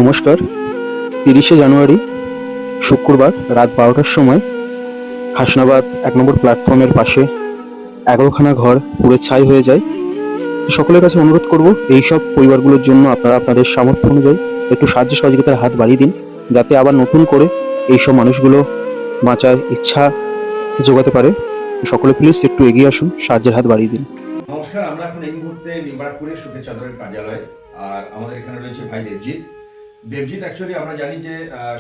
নমস্কার। 30শে জানুয়ারি শুক্রবার রাত 12টার সময় হাসনাবাদ 1 নম্বর প্ল্যাটফর্মের পাশে 11খানা ঘর পুড়ে ছাই হয়ে যায়। সকলের কাছে অনুরোধ করব, এইসব পরিবারগুলোর জন্য আপনারা আপনাদের সামর্থ্য অনুযায়ী একটু সাহায্য সহযোগিতার হাত বাড়িয়ে দিন, যাতে আবার নতুন করে এইসব মানুষগুলো বাঁচার ইচ্ছা জোগাতে পারে। সকলে প্লিজ একটু এগিয়ে আসুন, সাহায্যের হাত বাড়িয়ে দিন। নমস্কার, আমরা এখন এই মুহূর্তে নিমবাড়াপুরের সুখের চাদরের কার্যালয়ে, আর আমাদের এখানে রয়েছে ভাই দেবজিৎ। অ্যাকচুয়ালি আমরা জানি যে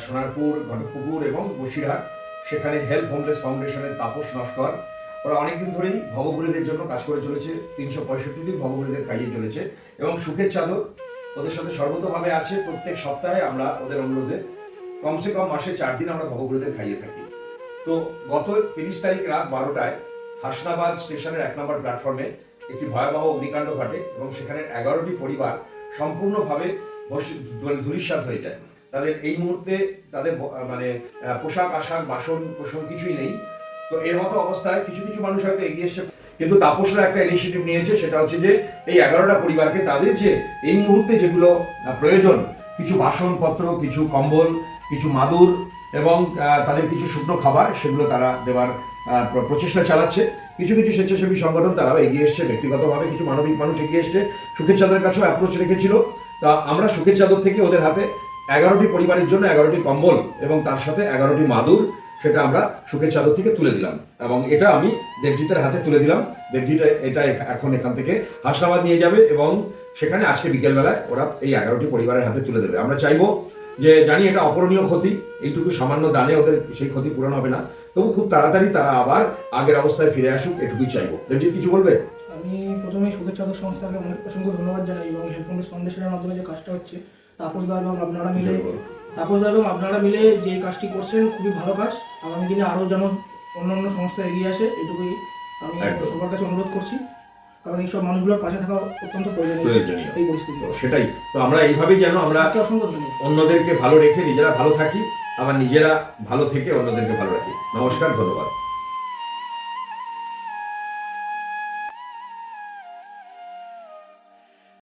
সোনারপুর, ঘটকপুকুর এবং বসিরহাট, সেখানে হেল্প হোমলেস ফাউন্ডেশনের তাপস নস্কর ওরা অনেকদিন ধরেই ভবঘুরেদের জন্য কাজ করে চলেছে। 365 দিন ভবঘুরেদের খাইয়ে চলেছে এবং সুখের চাদর ওদের সাথে সর্বতভাবে আছে। প্রত্যেক সপ্তাহে আমরা ওদের অনুরোধে কমসে কম মাসে 4 দিন আমরা ভবঘুরেদের খাইয়ে থাকি। তো গত 30 তারিখ রাত 12টায় হাসনাবাদ স্টেশনের 1 নম্বর প্ল্যাটফর্মে একটি ভয়াবহ অগ্নিকাণ্ড ঘটে এবং সেখানে 11টি পরিবার সম্পূর্ণভাবে ধূলিসাৎ হয়ে যায়। তাদের এই মুহূর্তে তাদের পোশাক আশাক বাসন কোসন কিছুই নেই। তো এর মতো অবস্থায় কিছু কিছু মানুষ হয়তো এগিয়ে এসছে, কিন্তু তাপসরা একটা ইনিশিয়েটিভ নিয়েছে, সেটা হচ্ছে যে এই 11টা পরিবারকে তাদের যে এই মুহূর্তে যেগুলো প্রয়োজন, কিছু বাসনপত্র, কিছু কম্বল, কিছু মাদুর এবং তাদের কিছু শুকনো খাবার, সেগুলো তারা দেওয়ার প্রচেষ্টা চালাচ্ছে। কিছু কিছু স্বেচ্ছাসেবী সংগঠন তারাও এগিয়ে এসছে, ব্যক্তিগতভাবে কিছু মানবিক মানুষ এগিয়ে এসছে, সুখের চাদরের কাছেও অ্যাপ্রোচ রেখেছিল। তা আমরা সুখের চাদর থেকে ওদের হাতে 11টি পরিবারের জন্য 11টি কম্বল এবং তার সাথে 11টি মাদুর, সেটা আমরা সুখের চাদর থেকে তুলে দিলাম এবং এটা আমি দেবজিতের হাতে তুলে দিলাম। দেবজিৎ এটা এখন এখান থেকে হাসনাবাদ নিয়ে যাবে এবং সেখানে আজকে বিকেলবেলায় ওরা এই 11টি পরিবারের হাতে তুলে দেবে। আমরা চাইবো যে, জানি এটা অপূরণীয় ক্ষতি, এইটুকু সামান্য দানে ওদের সেই ক্ষতি পূরণ হবে না, তবু খুব তাড়াতাড়ি তারা আবার আগের অবস্থায় ফিরে আসুক, এটুকুই চাইবো। দেবজিৎ কিছু বলবে? আমি প্রথমেই সুখের চাদর সংস্থাকে অসংখ্য ধন্যবাদ জানাই এবং হেল্প হোমলেস ফাউন্ডেশনের মাধ্যমে যে কাজটা হচ্ছে, তাপসদা এবং আপনারা মিলে যে কাজটি করছেন খুবই ভালো কাজ। আগামী দিনে আরও যেন অন্য সংস্থা এগিয়ে আসে, এটুকুই আমি সবার কাছে অনুরোধ করছি, কারণ এইসব মানুষগুলোর পাশে থাকা অত্যন্ত প্রয়োজনীয় এই পরিস্থিতি। সেটাই তো, আমরা এইভাবেই যেন আমরা অন্যদেরকে ভালো রেখে নিজেরা ভালো থাকি, আবার নিজেরা ভালো থেকে অন্যদেরকে ভালো রাখি। নমস্কার, ধন্যবাদ।